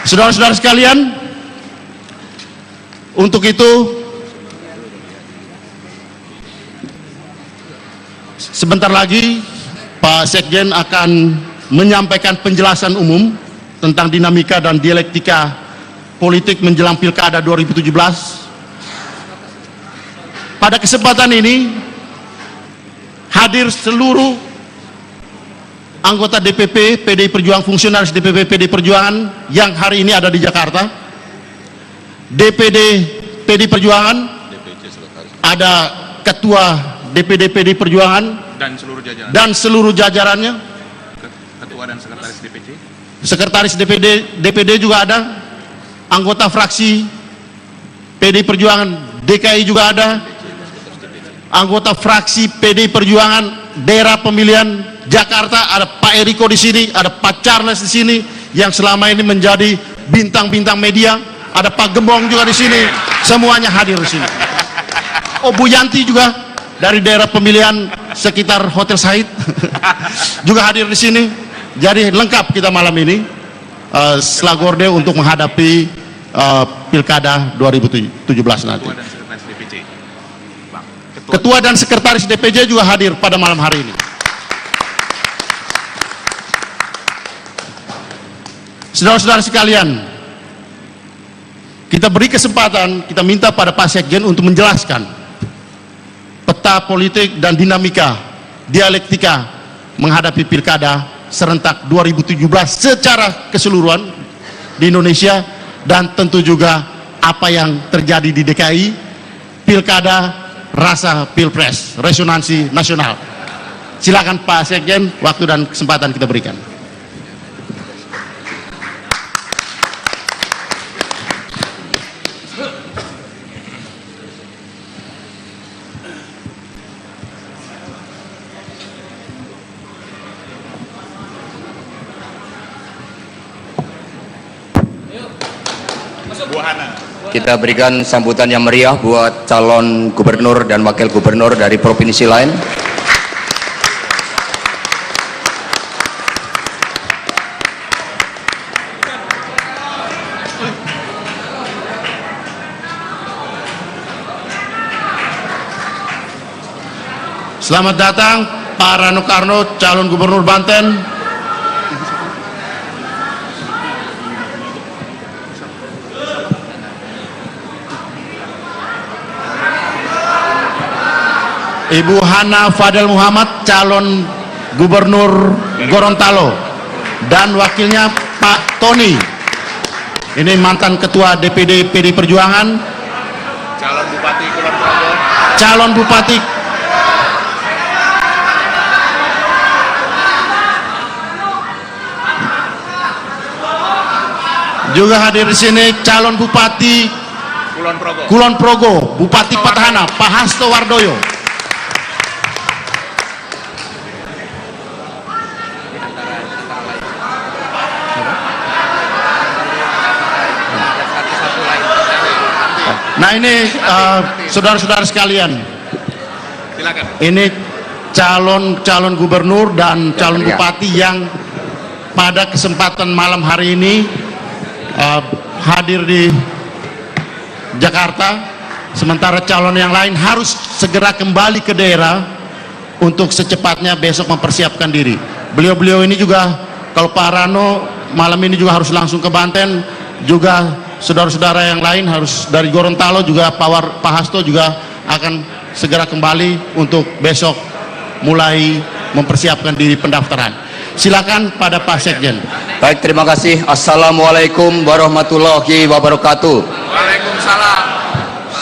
Saudara-saudara sekalian, untuk itu sebentar lagi Pak Sekjen akan menyampaikan penjelasan umum tentang dinamika dan dialektika politik menjelang Pilkada 2017. Pada kesempatan ini hadir seluruh anggota DPP PDI Perjuangan, fungsionaris DPP PDI Perjuangan yang hari ini ada di Jakarta. DPD PDI Perjuangan, ada Ketua DPD PDI Perjuangan dan seluruh jajarannya, Ketua dan Sekretaris DPC. Sekretaris DPD juga ada, anggota fraksi PDI Perjuangan DKI juga ada, anggota fraksi PDI Perjuangan daerah pemilihan Jakarta, ada Pak Eriko di sini, ada Pak Charles di sini yang selama ini menjadi bintang-bintang media, ada Pak Gembong juga di sini, semuanya hadir di sini. Oh, Bu Yanti juga dari daerah pemilihan sekitar Hotel Said juga hadir di sini. Jadi lengkap kita malam ini Slagorde untuk menghadapi Pilkada 2017 nanti. Ketua dan Sekretaris DPC juga hadir pada malam hari ini. Saudara-saudara sekalian, kita beri kesempatan, kita minta pada Pak Sekjen untuk menjelaskan peta politik dan dinamika dialektika menghadapi Pilkada serentak 2017 secara keseluruhan di Indonesia, dan tentu juga apa yang terjadi di DKI, Pilkada rasa Pilpres, resonansi nasional. Silakan Pak Sekjen, waktu dan kesempatan kita berikan. Kita berikan sambutan yang meriah buat calon gubernur dan wakil gubernur dari provinsi lain. Selamat datang Pak Rano Karno, calon gubernur Banten. Ibu Hana Fadel Muhammad, calon gubernur Gorontalo, dan wakilnya Pak Tony, ini mantan ketua DPD PDI Perjuangan, Calon Bupati Kulon Progo. calon bupati juga hadir di sini, calon bupati Kulon Progo, Bupati Petahana Pak Hasto Wardoyo. Nah ini saudara-saudara sekalian, Silakan. ini calon gubernur dan calon bupati yang pada kesempatan malam hari ini hadir di Jakarta, sementara calon yang lain harus segera kembali ke daerah untuk secepatnya besok mempersiapkan diri. Beliau-beliau ini juga, kalau Pak Rano malam ini juga harus langsung ke Banten, juga saudara-saudara yang lain harus dari Gorontalo juga, Pak Hasto juga akan segera kembali untuk besok mulai mempersiapkan diri pendaftaran. Silakan pada Pak Sekjen. Baik, terima kasih. Assalamualaikum warahmatullahi wabarakatuh. Waalaikumsalam.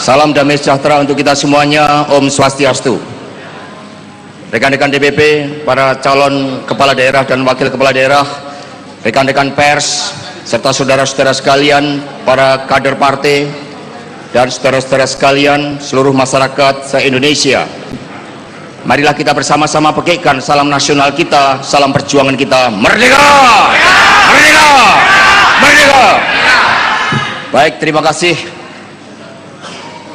Salam damai sejahtera untuk kita semuanya. Om Swastiastu. Rekan-rekan DPP, para calon kepala daerah dan wakil kepala daerah, rekan-rekan pers, serta saudara-saudara sekalian, para kader partai, dan saudara-saudara sekalian, seluruh masyarakat se-Indonesia. Marilah kita bersama-sama pakaikan salam nasional kita, salam perjuangan kita. Merdeka! Merdeka! Merdeka! Baik, terima kasih.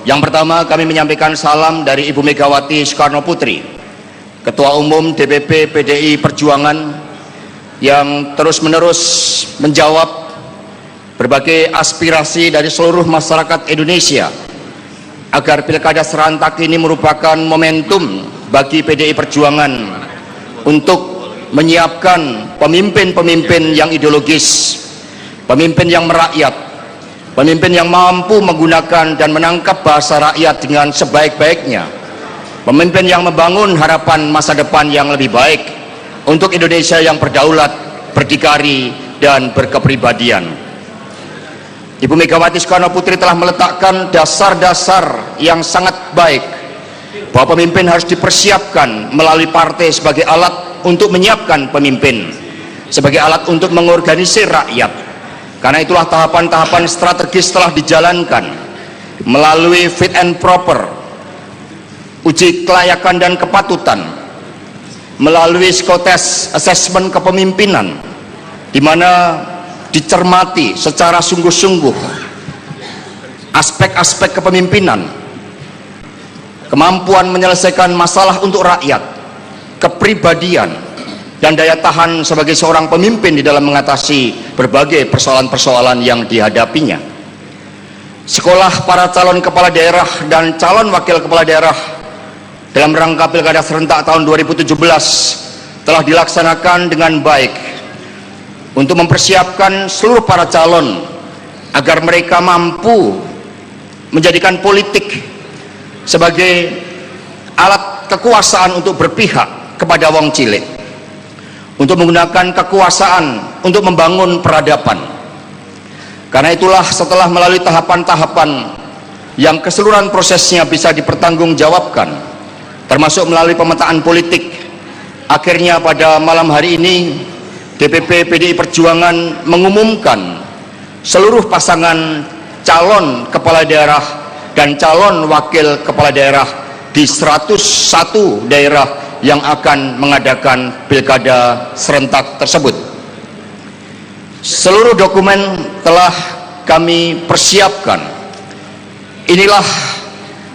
Yang pertama, kami menyampaikan salam dari Ibu Megawati Soekarno Putri, Ketua Umum DPP PDI Perjuangan, yang terus-menerus menjawab berbagai aspirasi dari seluruh masyarakat Indonesia agar pilkada serentak ini merupakan momentum bagi PDI Perjuangan untuk menyiapkan pemimpin-pemimpin yang ideologis, pemimpin yang merakyat, pemimpin yang mampu menggunakan dan menangkap bahasa rakyat dengan sebaik-baiknya, pemimpin yang membangun harapan masa depan yang lebih baik untuk Indonesia yang berdaulat, berdikari, dan berkepribadian. Ibu Megawati Soekarno Putri telah meletakkan dasar-dasar yang sangat baik bahwa pemimpin harus dipersiapkan melalui partai sebagai alat untuk menyiapkan pemimpin, sebagai alat untuk mengorganisir rakyat. Karena itulah tahapan-tahapan strategis telah dijalankan melalui fit and proper, uji kelayakan dan kepatutan, melalui psikotes assessment kepemimpinan, di mana dicermati secara sungguh-sungguh aspek-aspek kepemimpinan, kemampuan menyelesaikan masalah untuk rakyat, kepribadian, dan daya tahan sebagai seorang pemimpin di dalam mengatasi berbagai persoalan-persoalan yang dihadapinya. Sekolah para calon kepala daerah dan calon wakil kepala daerah dalam rangka pilkada serentak tahun 2017 telah dilaksanakan dengan baik untuk mempersiapkan seluruh para calon agar mereka mampu menjadikan politik sebagai alat kekuasaan untuk berpihak kepada wong cilik, untuk menggunakan kekuasaan untuk membangun peradaban. Karena itulah setelah melalui tahapan-tahapan yang keseluruhan prosesnya bisa dipertanggungjawabkan, termasuk melalui pemetaan politik, akhirnya pada malam hari ini DPP PDI Perjuangan mengumumkan seluruh pasangan calon kepala daerah dan calon wakil kepala daerah di 101 daerah yang akan mengadakan pilkada serentak tersebut. Seluruh dokumen telah kami persiapkan. Inilah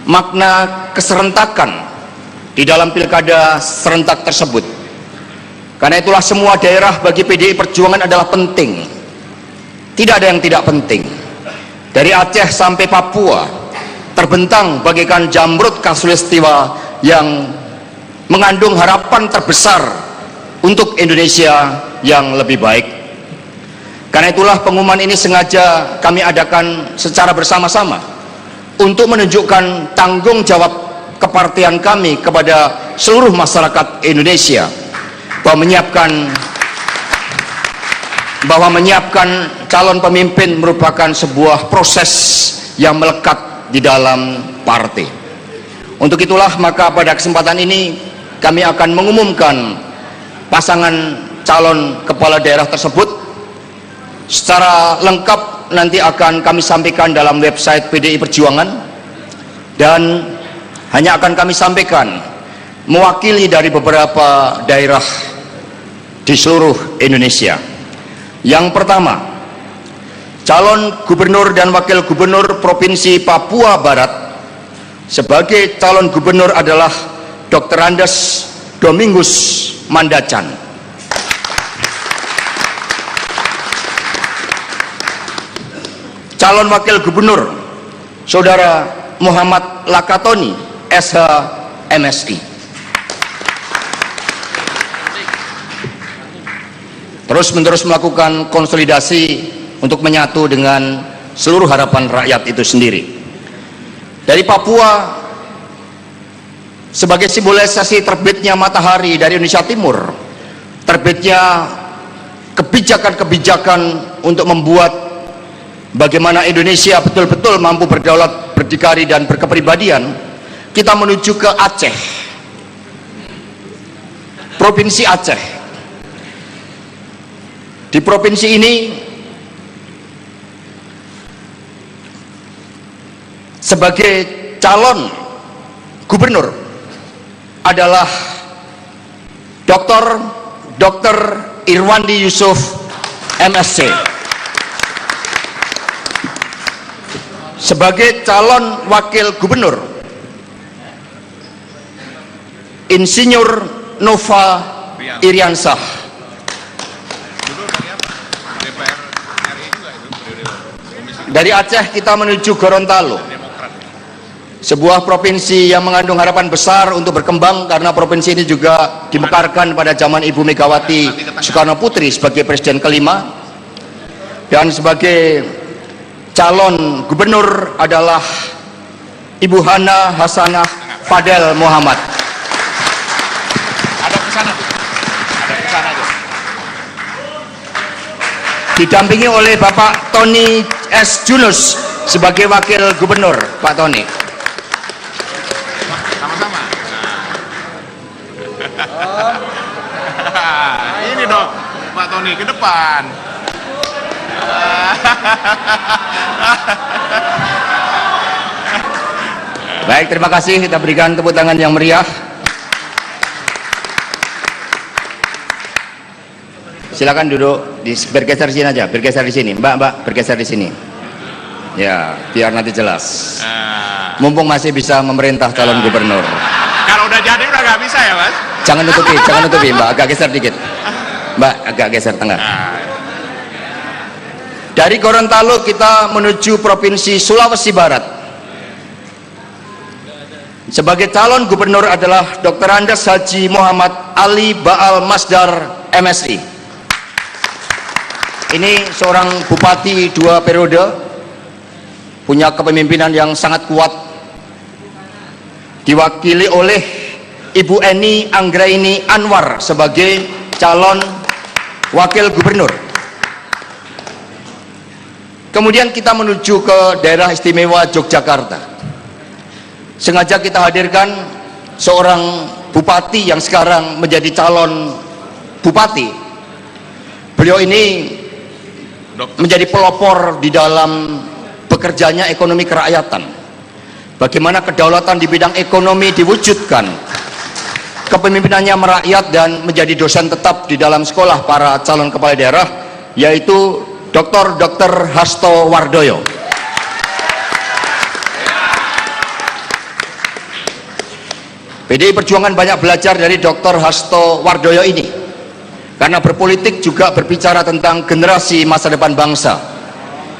makna keserentakan di dalam pilkada serentak tersebut. Karena itulah semua daerah bagi PDI Perjuangan adalah penting. Tidak ada yang tidak penting. Dari Aceh sampai Papua terbentang bagaikan jamrut khatulistiwa yang mengandung harapan terbesar untuk Indonesia yang lebih baik. Karena itulah pengumuman ini sengaja kami adakan secara bersama-sama untuk menunjukkan tanggung jawab kepartian kami kepada seluruh masyarakat Indonesia bahwa menyiapkan calon pemimpin merupakan sebuah proses yang melekat di dalam partai. Untuk itulah maka pada kesempatan ini kami akan mengumumkan pasangan calon kepala daerah tersebut secara lengkap. Nanti akan kami sampaikan dalam website PDI Perjuangan, dan hanya akan kami sampaikan mewakili dari beberapa daerah di seluruh Indonesia. Yang pertama, calon gubernur dan wakil gubernur Provinsi Papua Barat. Sebagai calon gubernur adalah Dr. Andes Domingus Mandacan. Calon wakil gubernur Saudara Muhammad Lakatoni, SH, MSI. Terus-menerus melakukan konsolidasi untuk menyatu dengan seluruh harapan rakyat itu sendiri. Dari Papua, sebagai simbolisasi terbitnya matahari dari Indonesia Timur, terbitnya kebijakan-kebijakan untuk membuat bagaimana Indonesia betul-betul mampu berdaulat, berdikari, dan berkepribadian, kita menuju ke Aceh, Provinsi Aceh. Di provinsi ini sebagai calon gubernur adalah Dr. Irwandi Yusuf, MSc. Sebagai calon wakil gubernur, Insinyur Nova Iriansah. Dulu dari apa? DPR RI juga itu periode. dari Aceh kita menuju Gorontalo, sebuah provinsi yang mengandung harapan besar untuk berkembang karena provinsi ini juga dimekarkan pada zaman Ibu Megawati Soekarno Putri sebagai presiden kelima, dan sebagai calon gubernur adalah Ibu Hana Hasanah Fadel Muhammad. Ada kesana tuh. Ada kesana tuh. Didampingi oleh Bapak Tony S. Junus sebagai wakil gubernur. Pak Tony. Sama-sama. Nah. Ini dong, Pak Tony ke depan. Baik, terima kasih. Kita berikan tepuk tangan yang meriah. Silakan duduk, bergeser sini aja, bergeser di sini. Mbak, bergeser di sini. Ya, biar nanti jelas. Mumpung masih bisa memerintah calon gubernur. Kalau udah jadi udah nggak bisa ya, Mas? Jangan nutupi, Mbak, agak geser dikit. Mbak, agak geser tengah. Dari Gorontalo kita menuju Provinsi Sulawesi Barat. Sebagai calon gubernur adalah Dr. Andes Haji Muhammad Ali Baal Masdar MSI. Ini seorang bupati 2 periode, punya kepemimpinan yang sangat kuat, diwakili oleh Ibu Eni Anggraini Anwar sebagai calon wakil gubernur. Kemudian kita menuju ke daerah istimewa Yogyakarta. Sengaja kita hadirkan seorang bupati yang sekarang menjadi calon bupati. Beliau ini menjadi pelopor di dalam bekerjanya ekonomi kerakyatan. Bagaimana kedaulatan di bidang ekonomi diwujudkan. Kepemimpinannya merakyat dan menjadi dosen tetap di dalam sekolah para calon kepala daerah, yaitu Dr. Hasto Wardoyo. PDI Perjuangan banyak belajar dari Dr. Hasto Wardoyo ini, karena berpolitik juga berbicara tentang generasi masa depan bangsa.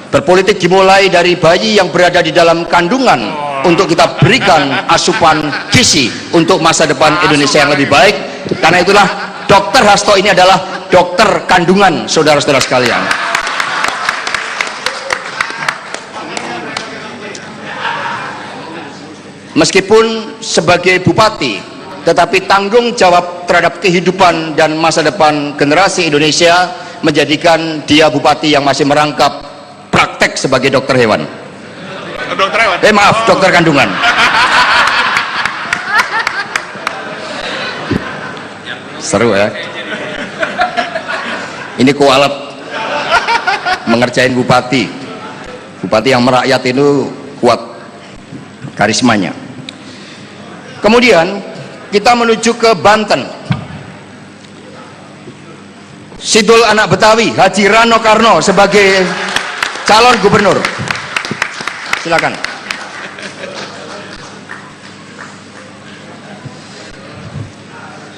Berpolitik dimulai dari bayi yang berada di dalam kandungan untuk kita berikan asupan gizi untuk masa depan Indonesia yang lebih baik. Karena itulah Dr. Hasto ini adalah dokter kandungan, saudara-saudara sekalian. Meskipun sebagai bupati, tetapi tanggung jawab terhadap kehidupan dan masa depan generasi Indonesia menjadikan dia bupati yang masih merangkap praktek sebagai dokter hewan. Dokter hewan? Maaf, dokter kandungan. Seru ya. Ini kualat mengerjain bupati. Bupati yang merakyat itu kuat karismanya. Kemudian kita menuju ke Banten. Sidul anak Betawi, Haji Rano Karno sebagai calon gubernur. Silakan.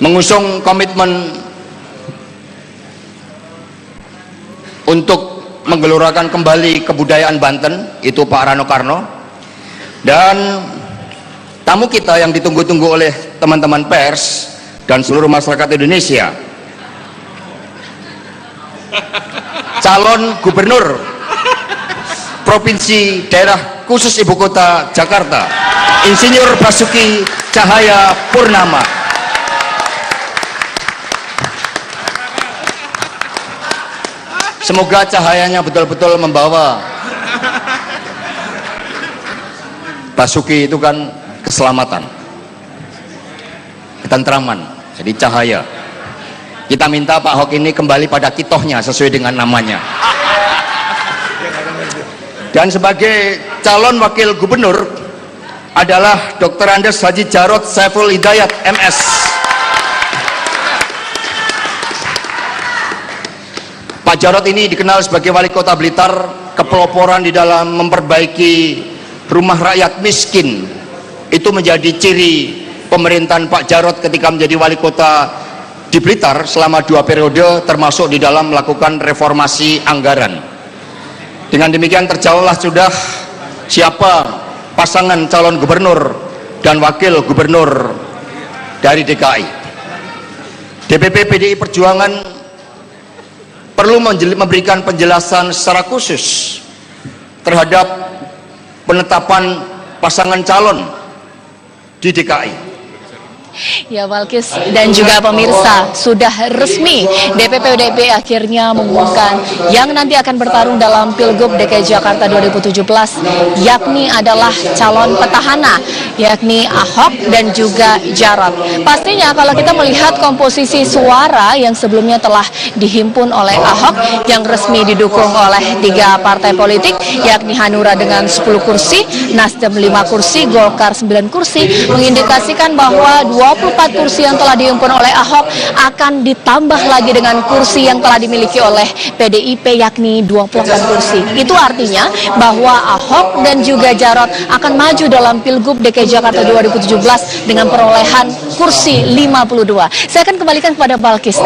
Mengusung komitmen untuk menggelurakan kembali kebudayaan Banten, itu Pak Rano Karno. Dan tamu kita yang ditunggu-tunggu oleh teman-teman pers dan seluruh masyarakat Indonesia, calon gubernur Provinsi Daerah Khusus Ibu Kota Jakarta, Insinyur Basuki Cahaya Purnama. Semoga cahayanya betul-betul membawa. Basuki itu kan keselamatan, ketentraman, jadi cahaya. Kita minta Pak Ahok ini kembali pada kitohnya sesuai dengan namanya. Dan sebagai calon wakil gubernur adalah Dr. Andes Haji Jarot Saiful Hidayat MS. Pak Jarot ini dikenal sebagai wali kota Blitar, kepeloporan di dalam memperbaiki rumah rakyat miskin. Itu menjadi ciri pemerintahan Pak Jarot ketika menjadi wali kota di Blitar selama 2 periode, termasuk di dalam melakukan reformasi anggaran. Dengan demikian terjawablah sudah siapa pasangan calon gubernur dan wakil gubernur dari DKI. DPP PDI Perjuangan perlu memberikan penjelasan secara khusus terhadap penetapan pasangan calon di DKI. Ya, Balkis dan juga pemirsa, sudah resmi DPP PDIP akhirnya mengumumkan yang nanti akan bertarung dalam Pilgub DKI Jakarta 2017, yakni adalah calon petahana, yakni Ahok dan juga Jarot. Pastinya kalau kita melihat komposisi suara yang sebelumnya telah dihimpun oleh Ahok yang resmi didukung oleh 3 partai politik, yakni Hanura dengan 10 kursi, Nasdem 5 kursi, Golkar 9 kursi, mengindikasikan bahwa 24 kursi yang telah dihimpun oleh Ahok akan ditambah lagi dengan kursi yang telah dimiliki oleh PDIP, yakni 24 kursi. Itu artinya bahwa Ahok dan juga Jarot akan maju dalam Pilgub DKI Jakarta 2017 dengan perolehan kursi 52. Saya akan kembalikan kepada Balkis.